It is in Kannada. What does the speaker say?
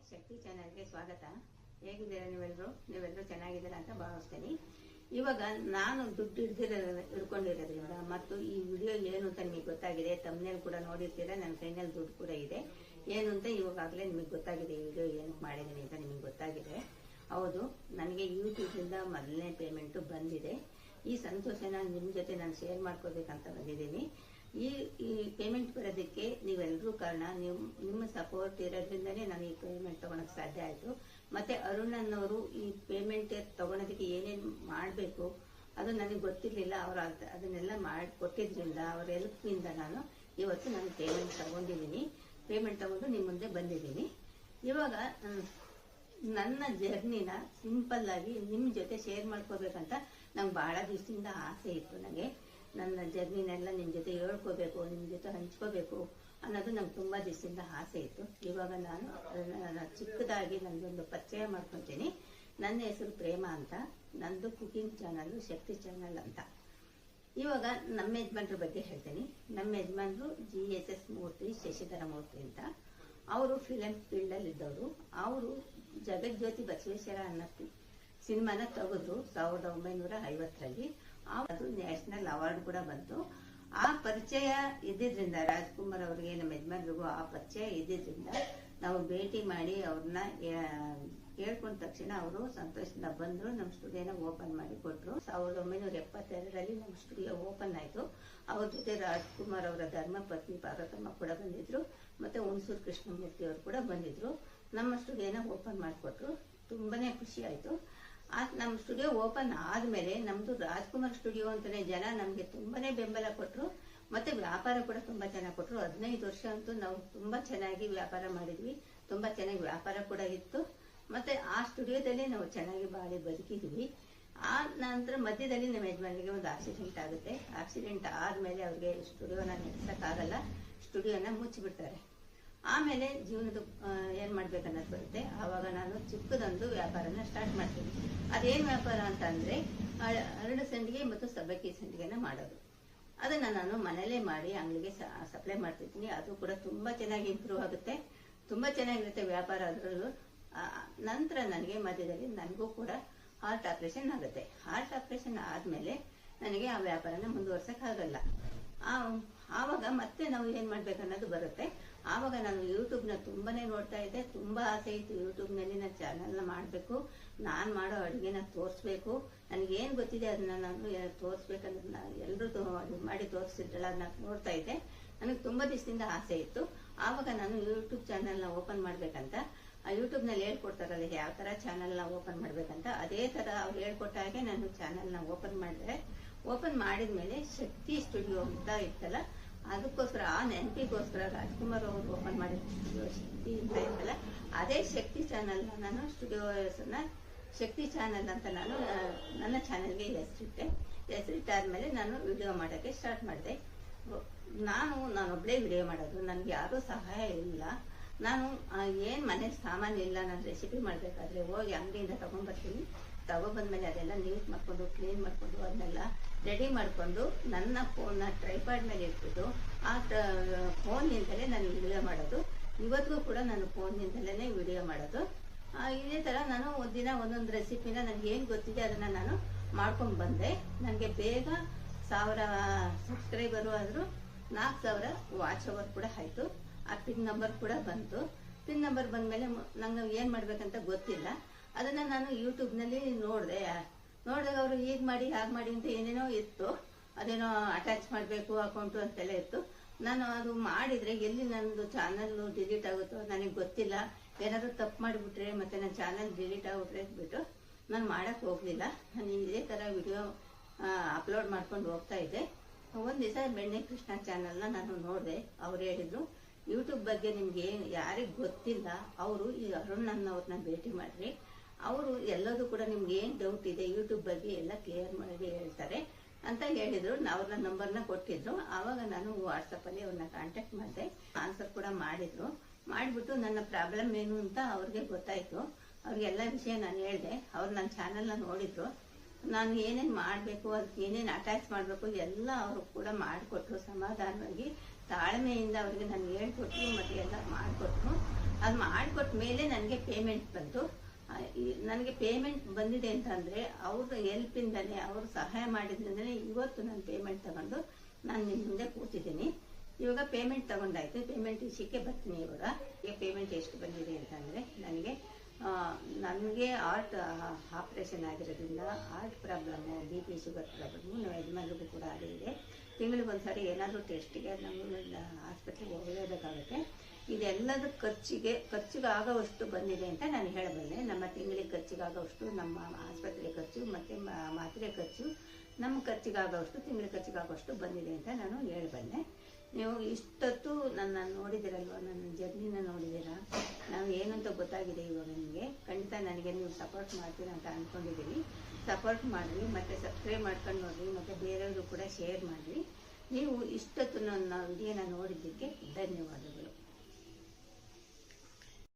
ಶಕ್ತಿ ಚಾನೆಲ್ಗೆ ಸ್ವಾಗತ. ಹೇಗಿದ್ದೀರಾ ನೀವೆಲ್ಲರೂ ಚೆನ್ನಾಗಿದ್ದೀರಾ ಅಂತ ಭಾವಿಸ್ತೀನಿ. ಇವಾಗ ನಾನು ದುಡ್ಡು ಹಿಡ್ಕೊಂಡಿರೋದ್ರಿಂದ ಮತ್ತು ಈ ವಿಡಿಯೋ ಏನು ಅಂತ ನಿಮಗೆ ಗೊತ್ತಾಗಿದೆ. ತಮ್ಮನೇಲಿ ಕೂಡ ನೋಡಿರ್ತೀರಾ, ನನ್ನ ಕೈನಲ್ಲಿ ದುಡ್ಡು ಕೂಡ ಇದೆ. ಏನು ಅಂತ ಇವಾಗಲೇ ನಿಮಗೆ ಗೊತ್ತಾಗಿದೆ. ಈ ವಿಡಿಯೋ ಏನಕ್ಕೆ ಮಾಡಿದ್ದೀನಿ ಅಂತ ನಿಮಗೆ ಗೊತ್ತಾಗಿದೆ. ಹೌದು, ನನಗೆ ಯೂಟ್ಯೂಬ್ನಿಂದ ಮೊದಲನೇ ಪೇಮೆಂಟು ಬಂದಿದೆ. ಈ ಸಂತೋಷನ ನಿಮ್ಮ ಜೊತೆ ನಾನು ಶೇರ್ ಮಾಡ್ಕೋಬೇಕಂತ ಬಂದಿದ್ದೀನಿ. ಈ ಪೇಮೆಂಟ್ ಬರೋದಕ್ಕೆ ನೀವೆಲ್ಲರೂ ಕಾರಣ. ನಿಮ್ಮ ಸಪೋರ್ಟ್ ಇರೋದ್ರಿಂದನೇ ನಾನು ಈ ಪೇಮೆಂಟ್ ತಗೊಳಕ್ ಸಾಧ್ಯ ಆಯ್ತು. ಮತ್ತೆ ಅರುಣನ್ನವರು ಈ ಪೇಮೆಂಟ್ ತಗೊಳೋದಕ್ಕೆ ಏನೇನು ಮಾಡಬೇಕು ಅದು ನನಗೆ ಗೊತ್ತಿರಲಿಲ್ಲ. ಅವರು ಅದನ್ನೆಲ್ಲ ಮಾಡಿ ಕೊಟ್ಟಿದ್ರಿಂದ ಅವರ ಹೆಲ್ಪ್ನಿಂದ ನಾನು ಇವತ್ತು ನಾನು ಪೇಮೆಂಟ್ ತಗೊಂಡಿದ್ದೀನಿ. ಪೇಮೆಂಟ್ ತಗೊಂಡು ನಿಮ್ಮ ಮುಂದೆ ಬಂದಿದ್ದೀನಿ. ಇವಾಗ ನನ್ನ ಜರ್ನಿನ ಸಿಂಪಲ್ ಆಗಿ ನಿಮ್ಮ ಜೊತೆ ಶೇರ್ ಮಾಡ್ಕೋಬೇಕಂತ ನಂಗೆ ಬಹಳ ದಿವಸದಿಂದ ಆಸೆ ಇತ್ತು. ನನಗೆ ನನ್ನ ಜರ್ನಿನೆಲ್ಲ ನಿಮ್ಮ ಜೊತೆ ಹೇಳ್ಕೋಬೇಕು, ನಿಮ್ಮ ಜೊತೆ ಹಂಚ್ಕೋಬೇಕು ಅನ್ನೋದು ನಂಗೆ ತುಂಬಾ ದಿವಸದಿಂದ ಆಸೆ ಇತ್ತು. ಇವಾಗ ನಾನು ಚಿಕ್ಕದಾಗಿ ನಂದೊಂದು ಪರಿಚಯ ಮಾಡ್ಕೊತೀನಿ. ನನ್ನ ಹೆಸರು ಪ್ರೇಮ ಅಂತ. ನಂದು ಕುಕಿಂಗ್ ಚಾನಲ್ ಶಕ್ತಿ ಚಾನಲ್ ಅಂತ. ಇವಾಗ ನಮ್ಮ ಯಜಮಾನ್ರ ಬಗ್ಗೆ ಹೇಳ್ತೀನಿ. ನಮ್ಮ ಯಜಮಾನ್ರು GSS ಮೂರ್ತಿ, ಶಶಿಧರ ಮೂರ್ತಿ ಅಂತ. ಅವರು ಫಿಲಂ ಫೀಲ್ಡ್ ಅಲ್ಲಿ ಇದ್ದವರು. ಅವರು ಜಗಜ್ಯೋತಿ ಬಸವೇಶ್ವರ ಅನ್ನೋ ಸಿನಿಮಾನ ತೆಗೆದ್ರು 1950ರಲ್ಲಿ. ಅದು ನ್ಯಾಷನಲ್ ಅವಾರ್ಡ್ ಕೂಡ ಬಂತು. ಆ ಪರಿಚಯ ಇದ್ದಿದ್ರಿಂದ ರಾಜ್ಕುಮಾರ್ ಅವರಿಗೆ, ನಮ್ಮ ಯಜಮಾನ್ರಿಗೂ ಆ ಪರಿಚಯ ಇದ್ದಿದ್ರಿಂದ ನಾವು ಭೇಟಿ ಮಾಡಿ ಅವ್ರನ್ನ ಹೇಳ್ಕೊಂಡ ತಕ್ಷಣ ಅವರು ಸಂತೋಷದಿಂದ ಬಂದ್ರು. ನಮ್ಮ ಸ್ಟುಡಿಯೋನ ಓಪನ್ ಮಾಡಿ ಕೊಟ್ರು. 1972ರಲ್ಲಿ ನಮ್ಮ ಸ್ಟುಡಿಯೋ ಓಪನ್ ಆಯ್ತು. ಅವ್ರ ಜೊತೆ ರಾಜ್ಕುಮಾರ್ ಅವರ ಧರ್ಮ ಪತ್ನಿ ಪಾರ್ವತಮ್ಮ ಕೂಡ ಬಂದಿದ್ರು. ಮತ್ತೆ ಹುಣಸೂರು ಕೃಷ್ಣಮೂರ್ತಿ ಅವರು ಕೂಡ ಬಂದಿದ್ರು. ನಮ್ಮ ಸ್ಟುಡಿಯೋನ ಓಪನ್ ಮಾಡಿಕೊಟ್ರು. ತುಂಬಾನೇ ಖುಷಿ ಆಯ್ತು. ನಮ್ಮ ಸ್ಟುಡಿಯೋ ಓಪನ್ ಆದ್ಮೇಲೆ ನಮ್ದು ರಾಜ್ಕುಮಾರ್ ಸ್ಟುಡಿಯೋ ಅಂತಾನೆ ಜನ ನಮ್ಗೆ ತುಂಬಾನೇ ಬೆಂಬಲ ಕೊಟ್ರು. ಮತ್ತೆ ವ್ಯಾಪಾರ ಕೂಡ ತುಂಬಾ ಚೆನ್ನಾಗಿ ಕೊಟ್ರು. 15 ವರ್ಷ ಅಂತೂ ನಾವು ತುಂಬಾ ಚೆನ್ನಾಗಿ ವ್ಯಾಪಾರ ಮಾಡಿದ್ವಿ. ತುಂಬಾ ಚೆನ್ನಾಗಿ ವ್ಯಾಪಾರ ಕೂಡ ಇತ್ತು. ಮತ್ತೆ ಆ ಸ್ಟುಡಿಯೋದಲ್ಲಿ ನಾವು ಚೆನ್ನಾಗಿ ಬಾಳಿ ಬದುಕಿದ್ವಿ. ಆ ನಂತರ ಮಧ್ಯದಲ್ಲಿ ನಮ್ಮ ಯಜಮಾನಿಗೆ ಒಂದು ಆಕ್ಸಿಡೆಂಟ್ ಆಗುತ್ತೆ. ಆಕ್ಸಿಡೆಂಟ್ ಆದ್ಮೇಲೆ ಅವ್ರಿಗೆ ಸ್ಟುಡಿಯೋನ ನಡೆಸಕ್ಕಾಗಲ್ಲ. ಸ್ಟುಡಿಯೋನ ಮುಚ್ಚಿಬಿಡ್ತಾರೆ. ಆಮೇಲೆ ಜೀವನದ ಏನ್ ಮಾಡ್ಬೇಕನ್ನೋದು ಬರುತ್ತೆ. ಆವಾಗ ನಾನು ಚಿಕ್ಕದೊಂದು ವ್ಯಾಪಾರನ ಸ್ಟಾರ್ಟ್ ಮಾಡ್ತೀನಿ. ಅದೇನ್ ವ್ಯಾಪಾರ ಅಂತ ಅಂದ್ರೆ ಹರಳು ಸಂಡಿಗೆ ಮತ್ತು ಸಬ್ಬಕ್ಕಿ ಸಂಡಿಗೆನ ಮಾಡೋದು. ಅದನ್ನ ನಾನು ಮನೇಲೇ ಮಾಡಿ ಅಂಗಡಿಗೆ ಸಪ್ಲೈ ಮಾಡ್ತಿದ್ದೀನಿ. ಅದು ಕೂಡ ತುಂಬಾ ಚೆನ್ನಾಗಿ ಇಂಪ್ರೂವ್ ಆಗುತ್ತೆ. ತುಂಬಾ ಚೆನ್ನಾಗಿರುತ್ತೆ ವ್ಯಾಪಾರ. ಅದರಲ್ಲೂ ನಂತರ ನನಗೆ ಮಧ್ಯದಲ್ಲಿ ನನಗೂ ಕೂಡ ಹಾರ್ಟ್ ಆಪರೇಷನ್ ಆಗುತ್ತೆ. ಹಾರ್ಟ್ ಆಪರೇಷನ್ ಆದ್ಮೇಲೆ ನನಗೆ ಆ ವ್ಯಾಪಾರನ ಮುಂದುವರ್ಸಕ್ ಆಗಲ್ಲ. ಆವಾಗ ಮತ್ತೆ ನಾವು ಏನ್ ಮಾಡ್ಬೇಕನ್ನೋದು ಬರುತ್ತೆ. ಆವಾಗ ನಾನು ಯೂಟ್ಯೂಬ್ನ ತುಂಬಾನೇ ನೋಡ್ತಾ ಇದ್ದೆ. ತುಂಬಾ ಆಸೆ ಇತ್ತು ಯೂಟ್ಯೂಬ್ ನಲ್ಲಿ ನನ್ನ ಚಾನಲ್ನ ಮಾಡ್ಬೇಕು, ನಾನ್ ಮಾಡೋ ಅಡುಗೆನ ತೋರಿಸ್ಬೇಕು, ನನಗೇನ್ ಗೊತ್ತಿದೆ ಅದನ್ನ ನಾನು ತೋರಿಸ್ಬೇಕನ್ನೋದನ್ನ ಎಲ್ಲರೂ ಮಾಡಿ ತೋರಿಸಿದ್ರಲ್ಲ, ಅದನ್ನ ನೋಡ್ತಾ ಇದ್ದೆ. ನನಗೆ ತುಂಬಾ ದಿವಸದಿಂದ ಆಸೆ ಇತ್ತು. ಆವಾಗ ನಾನು ಯೂಟ್ಯೂಬ್ ಚಾನಲ್ನ ಓಪನ್ ಮಾಡ್ಬೇಕಂತ ಆ ಯೂಟ್ಯೂಬ್ ನಲ್ಲಿ ಹೇಳ್ಕೊಡ್ತಾರಲ್ಲ ಯಾವ ತರ ಚಾನಲ್ನ ಓಪನ್ ಮಾಡ್ಬೇಕಂತ, ಅದೇ ತರ ಅವ್ರು ಹೇಳ್ಕೊಟ್ಟ ಹಾಗೆ ನಾನು ಚಾನಲ್ನ ಓಪನ್ ಮಾಡಿದೆ. ಓಪನ್ ಮಾಡಿದ್ಮೇಲೆ ಶಕ್ತಿ ಸ್ಟುಡಿಯೋ ಅಂತ ಇತ್ತಲ್ಲ, ಅದಕ್ಕೋಸ್ಕರ ಆ ನೆನಪಿಗೋಸ್ಕರ ರಾಜ್ಕುಮಾರ್ ಅವರು ಓಪನ್ ಮಾಡಿದ ಸ್ಟುಡಿಯೋ ಶಕ್ತಿ ಅಂತ ಇತ್ತಲ್ಲ, ಅದೇ ಶಕ್ತಿ ಚಾನಲ್ ನಾನು ಸ್ಟುಡಿಯೋ ಹೆಸರನ್ನ ಶಕ್ತಿ ಚಾನಲ್ ಅಂತ ನಾನು ನನ್ನ ಚಾನಲ್ಗೆ ಹೆಸರಿಟ್ಟಾದ್ಮೇಲೆ ನಾನು ವಿಡಿಯೋ ಮಾಡೋಕ್ಕೆ ಸ್ಟಾರ್ಟ್ ಮಾಡಿದೆ. ನಾನೊಬ್ಳೇ ವಿಡಿಯೋ ಮಾಡೋದು. ನನ್ಗೆ ಯಾರೂ ಸಹಾಯ ಇಲ್ಲ. ನಾನು ಏನ್ ಮನೆ ಸಾಮಾನು ಇಲ್ಲ. ನಾನು ರೆಸಿಪಿ ಮಾಡ್ಬೇಕಾದ್ರೆ ಹೋಗಿ ಅಂಗಡಿಯಿಂದ ತಗೊಂಡ್ಬರ್ತೀನಿ. ತಗೊಬಂದ್ಮೇಲೆ ಅದೆಲ್ಲ ನೀಟ್ ಮಾಡ್ಕೊಂಡು ಕ್ಲೀನ್ ಮಾಡ್ಕೊಂಡು ಅದನ್ನೆಲ್ಲ ರೆಡಿ ಮಾಡ್ಕೊಂಡು ನನ್ನ ಫೋನ್ನ ಟ್ರೈಪಾಡ್ ಮೇಲೆ ಇಟ್ಬಿಟ್ಟು ಆ ಫೋನ್ನಿಂದಲೇ ನಾನು ವಿಡಿಯೋ ಮಾಡೋದು. ಇವತ್ತಿಗೂ ಕೂಡ ನಾನು ಫೋನ್ನಿಂದಲೇ ವಿಡಿಯೋ ಮಾಡೋದು. ಇದೇ ತರ ನಾನು ಒಂದಿನ ಒಂದೊಂದು ರೆಸಿಪಿನ ನನಗೆ ಏನ್ ಗೊತ್ತಿದೆ ಅದನ್ನ ನಾನು ಮಾಡ್ಕೊಂಡ್ ಬಂದೆ. ನನಗೆ ಬೇಗ 1000 ಸಬ್ಸ್ಕ್ರೈಬರು ಆದ್ರು, 4000 ವಾಚ್ ಅವರ್ ಕೂಡ ಆಯ್ತು. ಆ ಪಿನ್ ನಂಬರ್ ಕೂಡ ಬಂತು. ಪಿನ್ ನಂಬರ್ ಬಂದ್ಮೇಲೆ ನಂಗೆ ಏನ್ ಮಾಡ್ಬೇಕಂತ ಗೊತ್ತಿಲ್ಲ. ಅದನ್ನ ನಾನು ಯೂಟ್ಯೂಬ್ ನಲ್ಲಿ ನೋಡಿದಾಗ ಅವರು ಹೀಗ್ ಮಾಡಿ ಹಾಗೆ ಮಾಡಿ ಅಂತ ಏನೇನೋ ಇತ್ತು. ಅದೇನೋ ಅಟ್ಯಾಚ್ ಮಾಡ್ಬೇಕು ಅಕೌಂಟು ಅಂತೆಲ್ಲ ಇತ್ತು. ನಾನು ಅದು ಮಾಡಿದ್ರೆ ಎಲ್ಲಿ ನಂದು ಚಾನಲ್ ಡಿಲೀಟ್ ಆಗುತ್ತೋ ನನಗೆ ಗೊತ್ತಿಲ್ಲ. ಏನಾದ್ರು ತಪ್ಪು ಮಾಡಿಬಿಟ್ರೆ ಮತ್ತೆ ನನ್ನ ಚಾನಲ್ ಡಿಲೀಟ್ ಆಗ್ಬಿಟ್ರೆ ಬಿಟ್ಟು ನಾನು ಮಾಡಕ್ ಹೋಗ್ಲಿಲ್ಲ. ನಾನು ಇದೇ ತರ ವಿಡಿಯೋ ಅಪ್ಲೋಡ್ ಮಾಡ್ಕೊಂಡು ಹೋಗ್ತಾ ಇದ್ದೆ. ಒಂದ್ ದಿವಸ ಬೆಣ್ಣೆ ಕೃಷ್ಣ ಚಾನಲ್ನ ನಾನು ನೋಡಿದೆ. ಅವ್ರು ಹೇಳಿದ್ರು, ಯೂಟ್ಯೂಬ್ ಬಗ್ಗೆ ನಿಮ್ಗೆ ಯಾರಿಗ್ ಗೊತ್ತಿಲ್ಲ ಅವರು ಈ ಅರುಣ್ ಅನ್ನೋರ್ನ ಭೇಟಿ ಮಾಡ್ರಿ. ಅವರು ಎಲ್ಲದೂ ಕೂಡ ನಿಮ್ಗೆ ಏನ್ ಡೌಟ್ ಇದೆ ಯೂಟ್ಯೂಬ್ ಬಗ್ಗೆ ಎಲ್ಲ ಕ್ಲಿಯರ್ ಮಾಡಿ ಹೇಳ್ತಾರೆ ಅಂತ ಹೇಳಿದ್ರು. ಅವ್ರನ್ನ ನಂಬರ್ನ ಕೊಟ್ಟಿದ್ರು. ಆವಾಗ ನಾನು ವಾಟ್ಸಪ್ ಅಲ್ಲಿ ಅವ್ರನ್ನ ಕಾಂಟ್ಯಾಕ್ಟ್ ಮಾಡಿದೆ. ಆನ್ಸರ್ ಕೂಡ ಮಾಡಿದ್ರು. ಮಾಡ್ಬಿಟ್ಟು ನನ್ನ ಪ್ರಾಬ್ಲಮ್ ಏನು ಅಂತ ಅವ್ರಿಗೆ ಗೊತ್ತಾಯ್ತು. ಅವ್ರಿಗೆಲ್ಲ ವಿಷಯ ನಾನು ಹೇಳ್ದೆ. ಅವ್ರು ನನ್ನ ಚಾನಲ್ನ ನೋಡಿದ್ರು. ನಾನು ಏನೇನ್ ಮಾಡ್ಬೇಕು, ಅದಕ್ಕೆ ಏನೇನ್ ಅಟ್ಯಾಚ್ ಮಾಡ್ಬೇಕು ಎಲ್ಲ ಅವರು ಕೂಡ ಮಾಡಿಕೊಟ್ರು. ಸಮಾಧಾನವಾಗಿ ತಾಳ್ಮೆಯಿಂದ ಅವ್ರಿಗೆ ನಾನು ಹೇಳ್ಕೊಟ್ರು ಮತ್ತೆ ಎಲ್ಲ ಮಾಡಿಕೊಟ್ರು. ಅದು ಮಾಡಿಕೊಟ್ಟ ಮೇಲೆ ನನಗೆ ಪೇಮೆಂಟ್ ಬಂತು. ನನಗೆ ಪೇಮೆಂಟ್ ಬಂದಿದೆ ಅಂತಂದರೆ ಅವ್ರ ಹೆಲ್ಪಿಂದಲೇ, ಅವರು ಸಹಾಯ ಮಾಡಿದ್ರಿಂದಲೇ ಇವತ್ತು ನಾನು ಪೇಮೆಂಟ್ ತಗೊಂಡು ನಾನು ನಿಮ್ಮ ಮುಂದೆ ಕೂತಿದ್ದೀನಿ. ಇವಾಗ ಪೇಮೆಂಟ್ ತಗೊಂಡಾಯ್ತು, ಪೇಮೆಂಟ್ ವಿಷಯಕ್ಕೆ ಬರ್ತೀನಿ. ಇವಾಗ ಪೇಮೆಂಟ್ ಎಷ್ಟು ಬಂದಿದೆ ಅಂತಂದರೆ, ನನಗೆ ಹಾರ್ಟ್ ಆಪ್ರೇಷನ್ ಆಗಿರೋದ್ರಿಂದ heart problem, BP sugar problem ನಮ್ಮ ಯಜಮಾನ್ರಿಗೂ ಕೂಡ ಆಗಿದೆ. ತಿಂಗಳಿಗೊಂದ್ಸರಿ ಏನಾದರೂ ಟೆಸ್ಟಿಗೆ ನಾವು ಹಾಸ್ಪಿಟ್ಲಿಗೆ ಹೋಗಲೇಬೇಕಾಗುತ್ತೆ. ಇದೆಲ್ಲದ ಖರ್ಚಿಗಾಗೋವಷ್ಟು ಬಂದಿದೆ ಅಂತ ನಾನು ಹೇಳಬಲ್ಲೆ. ನಮ್ಮ ತಿಂಗಳಿಗೆ ಖರ್ಚಿಗಾಗೋವಷ್ಟು, ನಮ್ಮ ಆಸ್ಪತ್ರೆ ಖರ್ಚು ಮತ್ತು ಮಾತ್ರೆ ಖರ್ಚು, ನಮ್ಮ ಖರ್ಚಿಗಾಗೋವಷ್ಟು, ತಿಂಗಳ ಖರ್ಚಿಗಾಗೋವಷ್ಟು ಬಂದಿದೆ ಅಂತ ನಾನು ಹೇಳಬಲ್ಲೆ. ನೀವು ಇಷ್ಟೊತ್ತು ನನ್ನ ನೋಡಿದಿರಲ್ವ, ನನ್ನ ಜರ್ನಿನ ನೋಡಿದ್ದೀರಾ, ನಾವು ಏನು ಅಂತ ಗೊತ್ತಾಗಿದೆ ಇವಾಗ ನಿಮಗೆ. ಖಂಡಿತ ನನಗೆ ನೀವು ಸಪೋರ್ಟ್ ಮಾಡ್ತೀರಾ ಅಂತ ಅಂದ್ಕೊಂಡಿದ್ದೀನಿ. ಸಪೋರ್ಟ್ ಮಾಡಿರಿ, ಮತ್ತು ಸಬ್ಸ್ಕ್ರೈಬ್ ಮಾಡ್ಕೊಂಡು ನೋಡಿರಿ, ಮತ್ತು ಬೇರೆಯವರು ಕೂಡ ಶೇರ್ ಮಾಡಿರಿ. ನೀವು ಇಷ್ಟೊತ್ತು ನನ್ನ ವಿಡಿಯೋನ ನೋಡಿದ್ದಕ್ಕೆ ಧನ್ಯವಾದಗಳು.